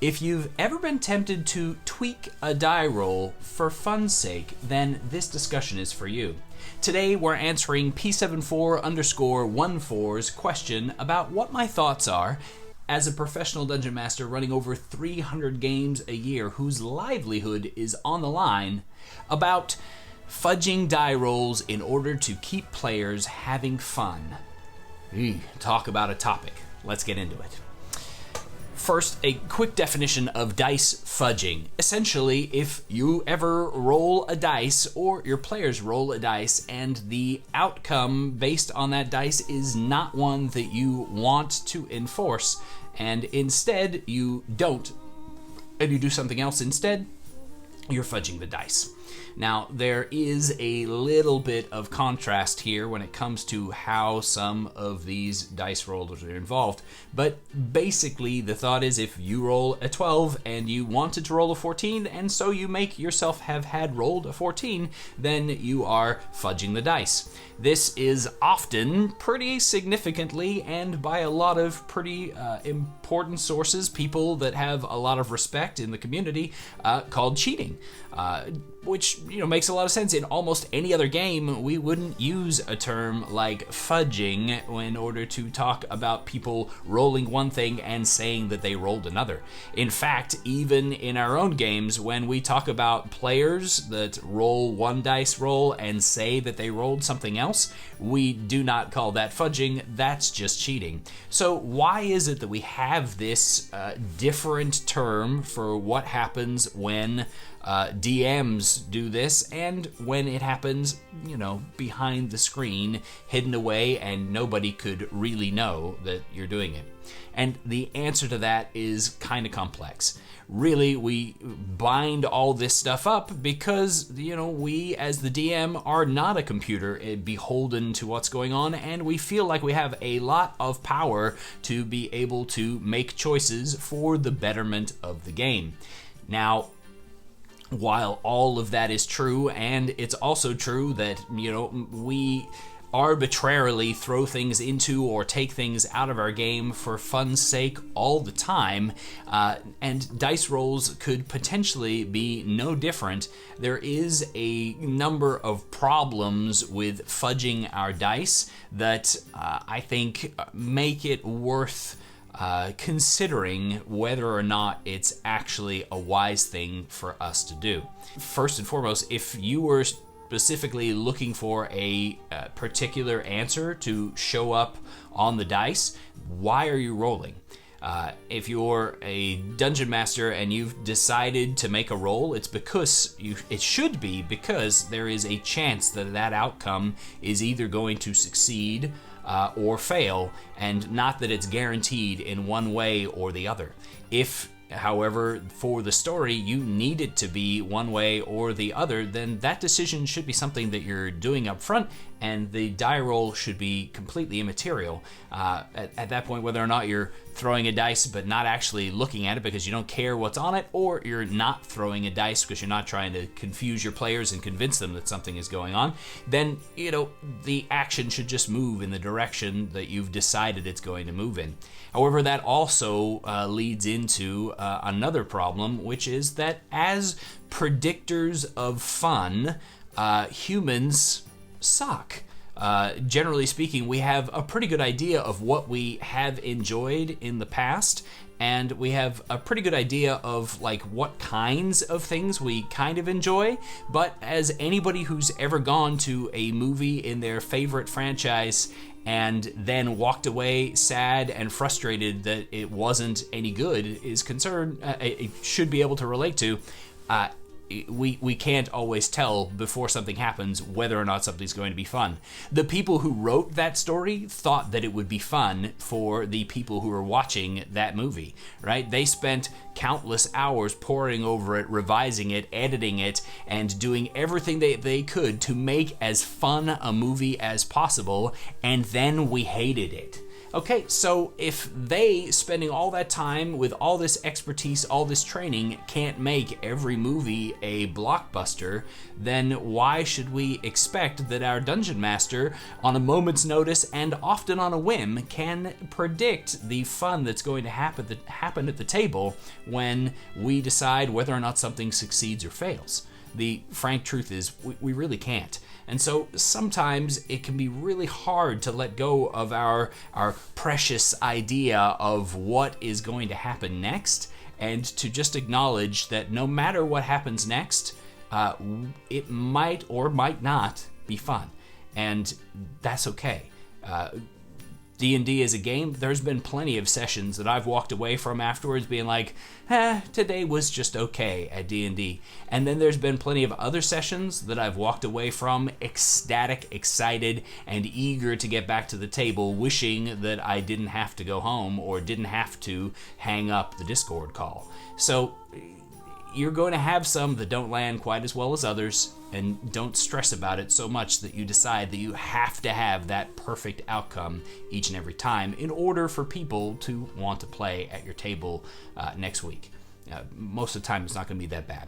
If you've ever been tempted to tweak a die roll for fun's sake, then this discussion is for you. Today we're answering P74_14's question about what my thoughts are as a professional dungeon master running over 300 games a year whose livelihood is on the line, about fudging die rolls in order to keep players having fun. Talk about a topic. Let's get into it. First, a quick definition of dice fudging. Essentially, if you ever roll a dice or your players roll a dice and the outcome based on that dice is not one that you want to enforce, and instead you don't, and you do something else instead, you're fudging the dice. Now, there is a little bit of contrast here when it comes to how some of these dice rolls are involved, but basically the thought is if you roll a 12 and you wanted to roll a 14, and so you make yourself have had rolled a 14, then you are fudging the dice. This is often pretty significantly, and by a lot of pretty important sources, people that have a lot of respect in the community, called cheating. Which makes a lot of sense. In almost any other game, we wouldn't use a term like fudging in order to talk about people rolling one thing and saying that they rolled another. In fact, even in our own games, when we talk about players that roll one dice roll and say that they rolled something else, we do not call that fudging. That's just cheating. So why is it that we have this different term for what happens when DMs do this, and when it happens, behind the screen, hidden away, and nobody could really know that you're doing it? And the answer to that is kind of complex. Really, we bind all this stuff up because, we as the DM are not a computer beholden to what's going on, and we feel like we have a lot of power to be able to make choices for the betterment of the game. Now, while all of that is true, and it's also true that, we arbitrarily throw things into or take things out of our game for fun's sake all the time, and dice rolls could potentially be no different. There is a number of problems with fudging our dice that I think make it worth considering whether or not it's actually a wise thing for us to do. First and foremost, if you were specifically looking for a particular answer to show up on the dice, why are you rolling? If you're a dungeon master and you've decided to make a roll, it's because it should be because there is a chance that that outcome is either going to succeed or fail, and not that it's guaranteed in one way or the other. If, however, for the story you need it to be one way or the other, then that decision should be something that you're doing up front, and the die roll should be completely immaterial. At that point, whether or not you're throwing a dice but not actually looking at it because you don't care what's on it, or you're not throwing a dice because you're not trying to confuse your players and convince them that something is going on, then the action should just move in the direction that you've decided it's going to move in. However, that also leads into another problem, which is that as predictors of fun, humans suck. Generally speaking, we have a pretty good idea of what we have enjoyed in the past, and we have a pretty good idea of what kinds of things we kind of enjoy. But as anybody who's ever gone to a movie in their favorite franchise and then walked away sad and frustrated that it wasn't any good is concerned, it should be able to relate to, we can't always tell before something happens whether or not something's going to be fun. The people who wrote that story thought that it would be fun for the people who were watching that movie, right? They spent countless hours poring over it, revising it, editing it, and doing everything they could to make as fun a movie as possible, and then we hated it. Okay, so if they, spending all that time with all this expertise, all this training, can't make every movie a blockbuster, then why should we expect that our dungeon master, on a moment's notice and often on a whim, can predict the fun that's going to happen at the table when we decide whether or not something succeeds or fails? The frank truth is, we really can't. And so sometimes it can be really hard to let go of our precious idea of what is going to happen next, and to just acknowledge that no matter what happens next, it might or might not be fun. And that's okay. D&D as a game, there's been plenty of sessions that I've walked away from afterwards being like, today was just okay at D&D. And then there's been plenty of other sessions that I've walked away from ecstatic, excited, and eager to get back to the table, wishing that I didn't have to go home or didn't have to hang up the Discord call. So you're going to have some that don't land quite as well as others, and don't stress about it so much that you decide that you have to have that perfect outcome each and every time in order for people to want to play at your table next week. Most of the time, it's not going to be that bad.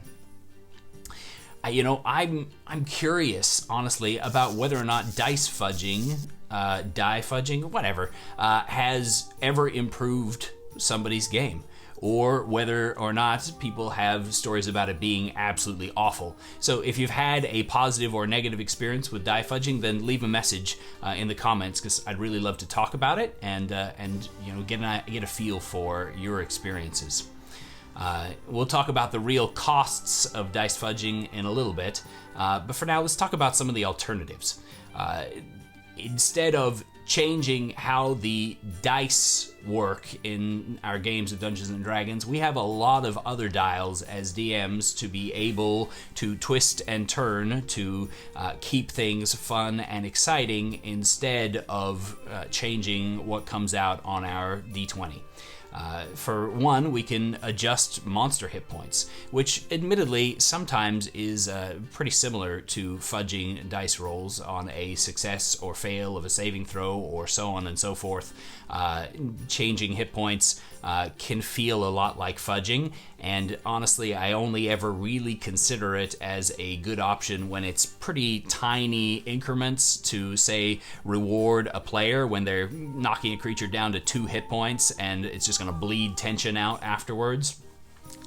I'm curious, honestly, about whether or not die fudging, whatever, has ever improved somebody's game, or whether or not people have stories about it being absolutely awful. So if you've had a positive or negative experience with die fudging, then leave a message in the comments, because I'd really love to talk about it and get a feel for your experiences. We'll talk about the real costs of dice fudging in a little bit, but for now, let's talk about some of the alternatives. Instead of changing how the dice work in our games of Dungeons and Dragons, we have a lot of other dials as DMs to be able to twist and turn to keep things fun and exciting, instead of changing what comes out on our D20. For one, we can adjust monster hit points, which admittedly sometimes is pretty similar to fudging dice rolls on a success or fail of a saving throw, or so on and so forth. Changing hit points can feel a lot like fudging, and honestly, I only ever really consider it as a good option when it's pretty tiny increments to, say, reward a player when they're knocking a creature down to 2 hit points and it's just going to bleed tension out afterwards,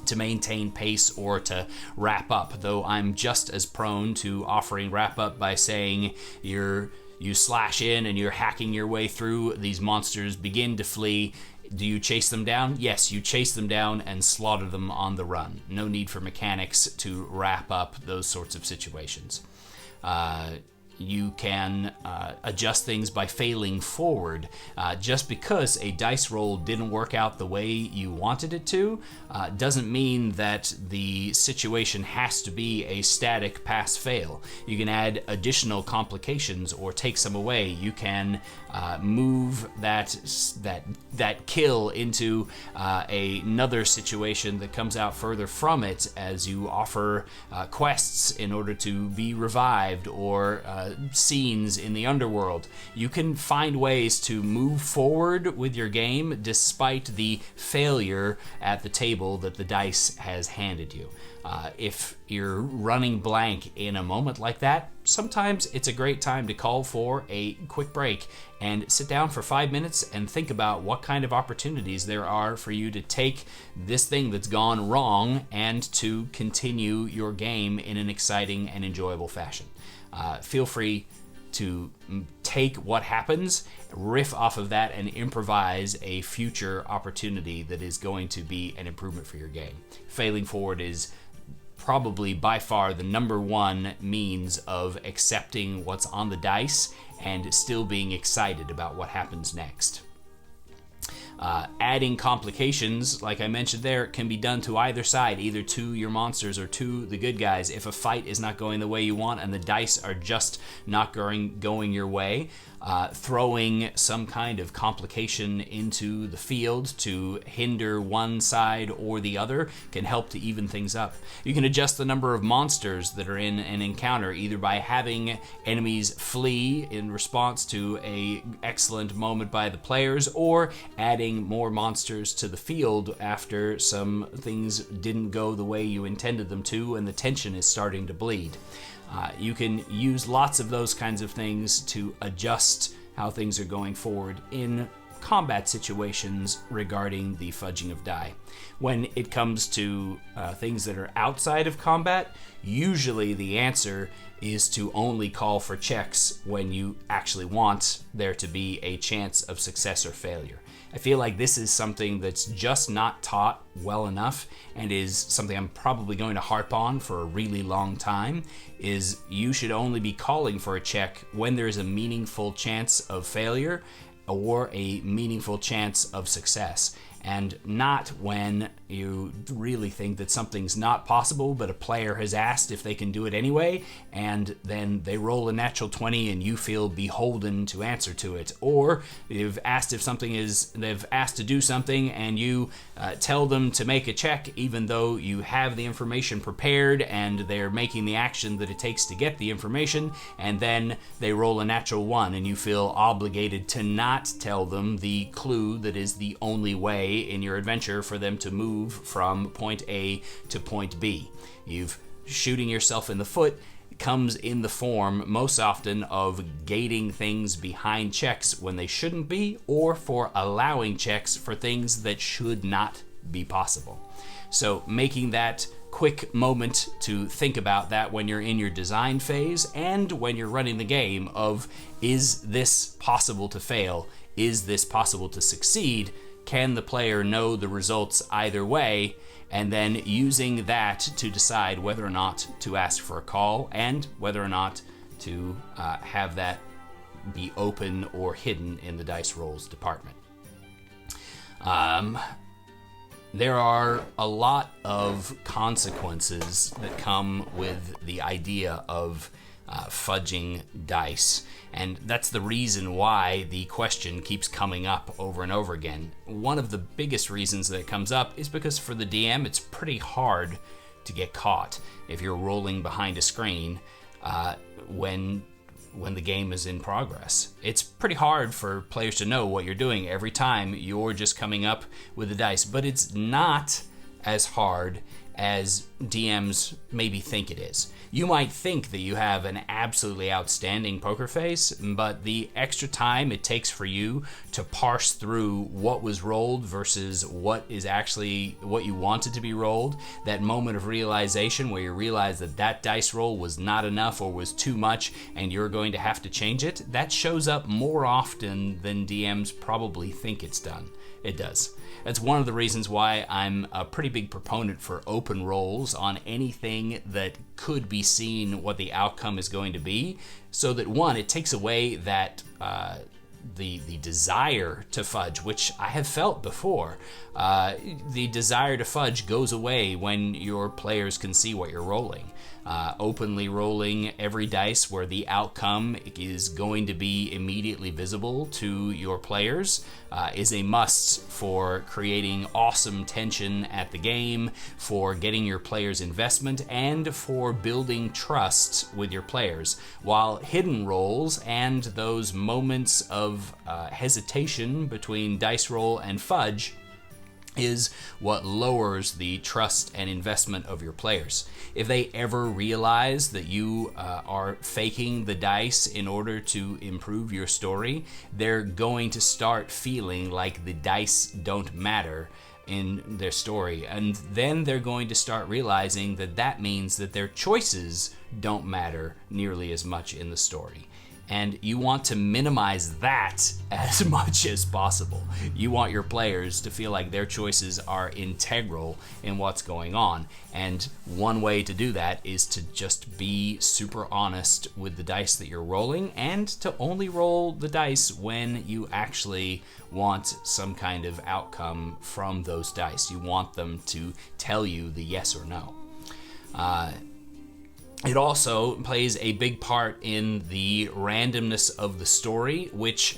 to maintain pace or to wrap up, though I'm just as prone to offering wrap up by saying you slash in and you're hacking your way through, these monsters begin to flee. Do you chase them down? Yes, you chase them down and slaughter them on the run. No need for mechanics to wrap up those sorts of situations. You can adjust things by failing forward. Just because a dice roll didn't work out the way you wanted it to, doesn't mean that the situation has to be a static pass-fail. You can add additional complications or take some away. You can move that kill into another situation that comes out further from it, as you offer quests in order to be revived, or scenes in the underworld. You can find ways to move forward with your game despite the failure at the table that the dice has handed you. If you're running blank in a moment like that, sometimes it's a great time to call for a quick break and sit down for 5 minutes and think about what kind of opportunities there are for you to take this thing that's gone wrong and to continue your game in an exciting and enjoyable fashion. Feel free to take what happens, riff off of that, and improvise a future opportunity that is going to be an improvement for your game. Failing forward is probably by far the number one means of accepting what's on the dice and still being excited about what happens next. Adding complications, like I mentioned there, can be done to either side, either to your monsters or to the good guys. If a fight is not going the way you want and the dice are just not going your way, throwing some kind of complication into the field to hinder one side or the other can help to even things up. You can adjust the number of monsters that are in an encounter, either by having enemies flee in response to an excellent moment by the players, or adding more monsters to the field after some things didn't go the way you intended them to and the tension is starting to bleed. You can use lots of those kinds of things to adjust how things are going forward in combat situations regarding the fudging of die. When it comes to things that are outside of combat, usually the answer is to only call for checks when you actually want there to be a chance of success or failure. I feel like this is something that's just not taught well enough, and is something I'm probably going to harp on for a really long time, is you should only be calling for a check when there's a meaningful chance of failure or a meaningful chance of success, and not when you really think that something's not possible, but a player has asked if they can do it anyway, and then they roll a natural 20 and you feel beholden to answer to it. Or they've asked to do something and you tell them to make a check even though you have the information prepared and they're making the action that it takes to get the information, and then they roll a natural 1 and you feel obligated to not tell them the clue that is the only way in your adventure for them to move from point A to point B. You've shooting yourself in the foot comes in the form most often of gating things behind checks when they shouldn't be, or for allowing checks for things that should not be possible. So making that quick moment to think about that when you're in your design phase and when you're running the game of, is this possible to fail? Is this possible to succeed? Can the player know the results either way? And then using that to decide whether or not to ask for a call and whether or not to have that be open or hidden in the dice rolls department. There are a lot of consequences that come with the idea of fudging dice, and that's the reason why the question keeps coming up over and over again. One of the biggest reasons that it comes up is because for the DM it's pretty hard to get caught if you're rolling behind a screen when the game is in progress. It's pretty hard for players to know what you're doing every time you're just coming up with the dice, but it's not as hard as DMs maybe think it is. You might think that you have an absolutely outstanding poker face, but the extra time it takes for you to parse through what was rolled versus what is actually what you wanted to be rolled, that moment of realization where you realize that that dice roll was not enough or was too much and you're going to have to change it, that shows up more often than DMs probably think it's done. It does. That's one of the reasons why I'm a pretty big proponent for open rolls on anything that could be seen what the outcome is going to be, so that one, it takes away that the desire to fudge, which I have felt before. The desire to fudge goes away when your players can see what you're rolling. Openly rolling every dice where the outcome is going to be immediately visible to your players is a must for creating awesome tension at the game, for getting your players' investment, and for building trust with your players. While hidden rolls and those moments of hesitation between dice roll and fudge is what lowers the trust and investment of your players. If they ever realize that you are faking the dice in order to improve your story, they're going to start feeling like the dice don't matter in their story, and then they're going to start realizing that that means that their choices don't matter nearly as much in the story. And you want to minimize that as much as possible. You want your players to feel like their choices are integral in what's going on. And one way to do that is to just be super honest with the dice that you're rolling, and to only roll the dice when you actually want some kind of outcome from those dice. You want them to tell you the yes or no. It also plays a big part in the randomness of the story, which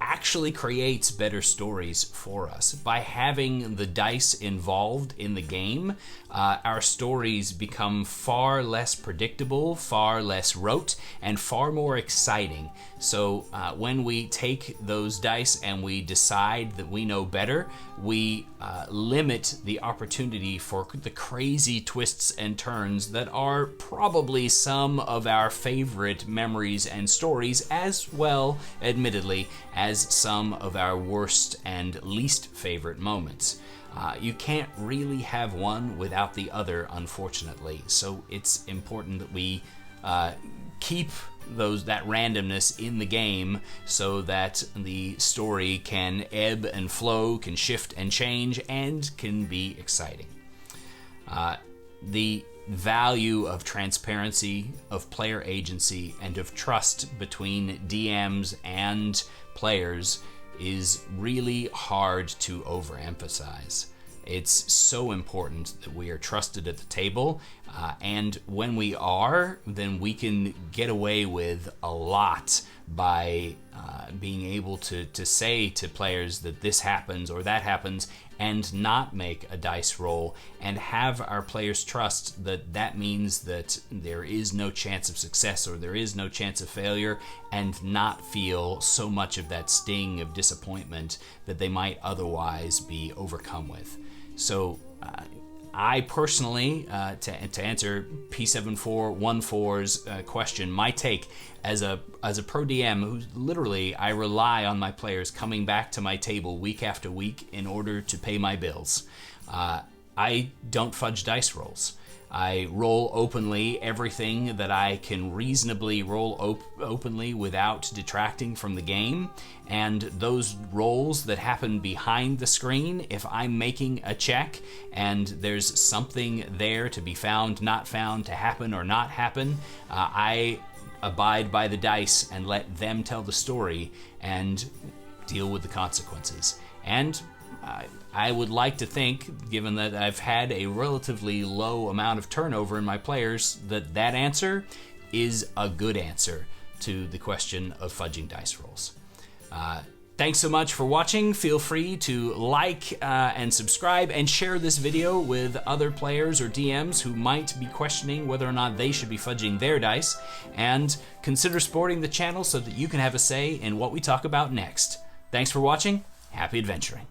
actually creates better stories for us. By having the dice involved in the game, our stories become far less predictable, far less rote, and far more exciting. So when we take those dice and we decide that we know better, we limit the opportunity for the crazy twists and turns that are probably some of our favorite memories and stories, as well, admittedly, as some of our worst and least favorite moments. You can't really have one without the other, unfortunately. So it's important that we keep that randomness in the game so that the story can ebb and flow, can shift and change, and can be exciting. The value of transparency, of player agency, and of trust between DMs and players is really hard to overemphasize. It's so important that we are trusted at the table, and when we are, then we can get away with a lot by being able to say to players that this happens or that happens, and not make a dice roll, and have our players trust that that means that there is no chance of success or there is no chance of failure, and not feel so much of that sting of disappointment that they might otherwise be overcome with. So I personally, to answer P7414's question, my take as a pro DM who literally I rely on my players coming back to my table week after week in order to pay my bills. I don't fudge dice rolls. I roll openly everything that I can reasonably roll openly without detracting from the game, and those rolls that happen behind the screen, if I'm making a check and there's something there to be found, not found, to happen or not happen, I abide by the dice and let them tell the story and deal with the consequences. And I would like to think, given that I've had a relatively low amount of turnover in my players, that that answer is a good answer to the question of fudging dice rolls. Thanks so much for watching. Feel free to like and subscribe and share this video with other players or DMs who might be questioning whether or not they should be fudging their dice, and consider supporting the channel so that you can have a say in what we talk about next. Thanks for watching. Happy adventuring.